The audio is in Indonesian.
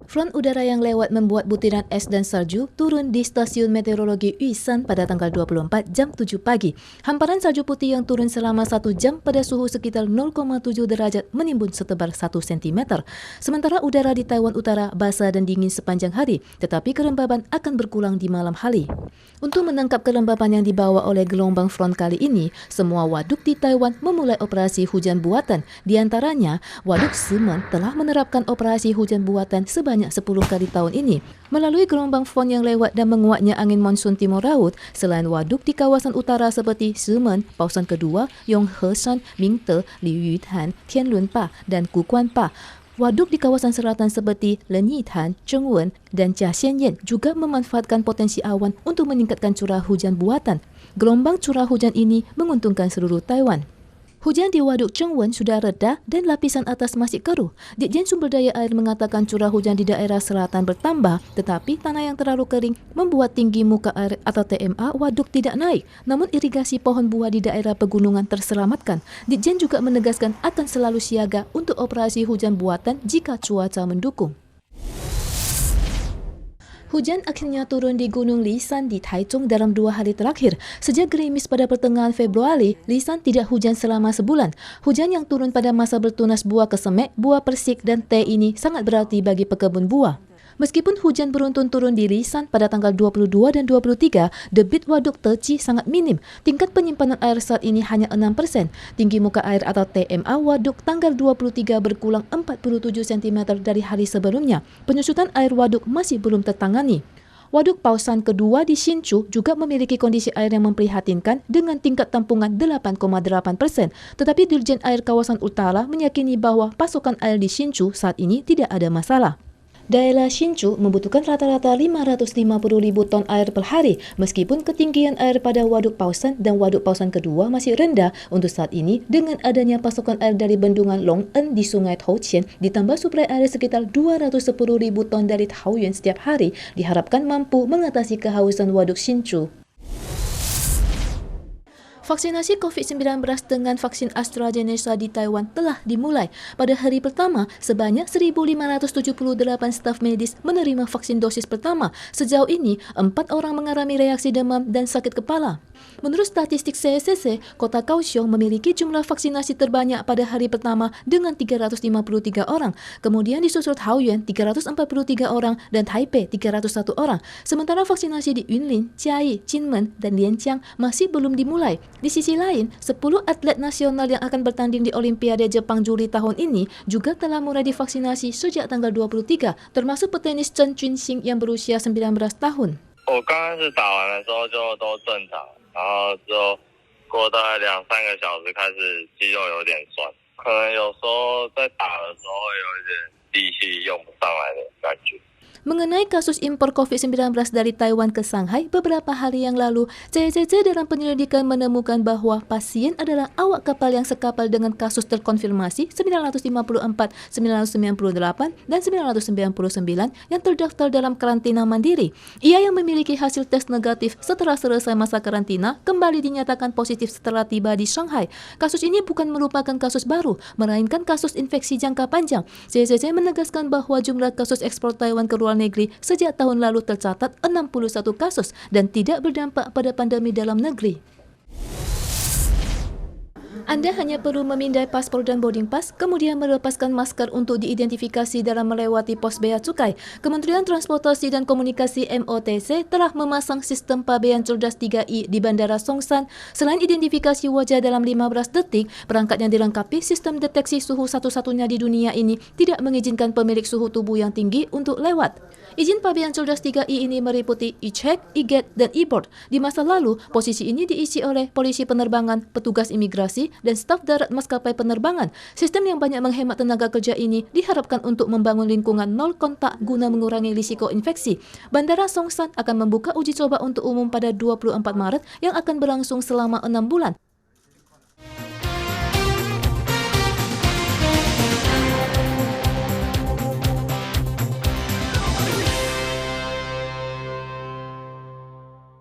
Front udara yang lewat membuat butiran es dan salju turun di stasiun meteorologi Yuishan pada tanggal 24 jam 7 pagi. Hamparan salju putih yang turun selama 1 jam pada suhu sekitar 0,7 derajat menimbun setebal 1 cm. Sementara udara di Taiwan Utara basah dan dingin sepanjang hari, tetapi kelembaban akan berkurang di malam hari. Untuk menangkap kelembaban yang dibawa oleh gelombang front kali ini, semua waduk di Taiwan memulai operasi hujan buatan. Di antaranya, waduk Shimen telah menerapkan operasi hujan buatan sebanyak 10 kali tahun ini. Melalui gelombang front yang lewat dan menguatnya angin monsun timur laut, selain waduk di kawasan utara seperti Shimen, Pausan Kedua, Yonghesan, Mingte, Liuyuan, Tianlunpa, dan Kuguanpa, waduk di kawasan selatan seperti Lenyitan, Zhengwen, dan Jiaxianyan juga memanfaatkan potensi awan untuk meningkatkan curah hujan buatan. Gelombang curah hujan ini menguntungkan seluruh Taiwan. Hujan di waduk Zhengwen sudah reda dan lapisan atas masih keruh. Ditjen Sumber Daya Air mengatakan curah hujan di daerah selatan bertambah, tetapi tanah yang terlalu kering membuat tinggi muka air atau TMA waduk tidak naik. Namun irigasi pohon buah di daerah pegunungan terselamatkan. Ditjen juga menegaskan akan selalu siaga untuk operasi hujan buatan jika cuaca mendukung. Hujan akhirnya turun di Gunung Lisan di Taichung dalam 2 hari terakhir. Sejak gerimis pada pertengahan Februari, Lisan tidak hujan selama sebulan. Hujan yang turun pada masa bertunas buah kesemek, buah persik, dan teh ini sangat berarti bagi pekebun buah. Meskipun hujan beruntun turun di Lisan pada tanggal 22 dan 23, debit waduk Teci sangat minim. Tingkat penyimpanan air saat ini hanya 6%. Tinggi muka air atau TMA waduk tanggal 23 berkurang 47 cm dari hari sebelumnya. Penyusutan air waduk masih belum tertangani. Waduk Pausan Kedua di Hsinchu juga memiliki kondisi air yang memprihatinkan dengan tingkat tampungan 8,8%. Tetapi Dirjen Air Kawasan Utara meyakini bahwa pasokan air di Hsinchu saat ini tidak ada masalah. Daerah Hsinchu membutuhkan rata-rata 550.000 ton air per hari, meskipun ketinggian air pada Waduk Pausan dan Waduk Pausan Kedua masih rendah untuk saat ini. Dengan adanya pasokan air dari bendungan Long-En di Sungai Taoqian, ditambah suplai air sekitar 210.000 ton dari Taoyuan setiap hari, diharapkan mampu mengatasi kehausan Waduk Hsinchu. Vaksinasi COVID-19 dengan vaksin AstraZeneca di Taiwan telah dimulai. Pada hari pertama, sebanyak 1.578 staf medis menerima vaksin dosis pertama. Sejauh ini, 4 orang mengalami reaksi demam dan sakit kepala. Menurut statistik CSCC, kota Kaohsiung memiliki jumlah vaksinasi terbanyak pada hari pertama dengan 353 orang. Kemudian disusul Taoyuan 343 orang dan Taipei 301 orang. Sementara vaksinasi di Yunlin, Chiayi, Kinmen, dan Lianjiang masih belum dimulai. Di sisi lain, 10 atlet nasional yang akan bertanding di Olimpiade Jepang Juli tahun ini juga telah mulai divaksinasi sejak tanggal 23, termasuk petenis Chen Junxing yang berusia 19 tahun. 我刚开始打完的时候就都正常，然后之后过大概2-3个小时开始肌肉有点酸，可能有时候在打的时候会有一点力气用不上来的感觉。 Mengenai kasus impor COVID-19 dari Taiwan ke Shanghai beberapa hari yang lalu, CCC dalam penyelidikan menemukan bahwa pasien adalah awak kapal yang sekapal dengan kasus terkonfirmasi 954, 998, dan 999 yang terdaftar dalam karantina mandiri. Ia yang memiliki hasil tes negatif setelah selesai masa karantina kembali dinyatakan positif setelah tiba di Shanghai. Kasus ini bukan merupakan kasus baru, melainkan kasus infeksi jangka panjang. CCC menegaskan bahwa jumlah kasus ekspor Taiwan ke luar negeri sejak tahun lalu tercatat 61 kasus dan tidak berdampak pada pandemi dalam negeri. Anda hanya perlu memindai paspor dan boarding pass, kemudian melepaskan masker untuk diidentifikasi dalam melewati pos bea cukai. Kementerian Transportasi dan Komunikasi MOTC telah memasang sistem pabean cerdas 3i di Bandara Songshan. Selain identifikasi wajah dalam 15 detik, perangkat yang dilengkapi sistem deteksi suhu satu-satunya di dunia ini tidak mengizinkan pemilik suhu tubuh yang tinggi untuk lewat. Izin pabean cerdas 3i ini meliputi e-check, e-gate, dan e-board. Di masa lalu, posisi ini diisi oleh polisi penerbangan, petugas imigrasi, dan staf darat maskapai penerbangan. Sistem yang banyak menghemat tenaga kerja ini diharapkan untuk membangun lingkungan nol kontak guna mengurangi risiko infeksi. Bandara Songshan akan membuka uji coba untuk umum pada 24 Maret yang akan berlangsung selama 6 bulan.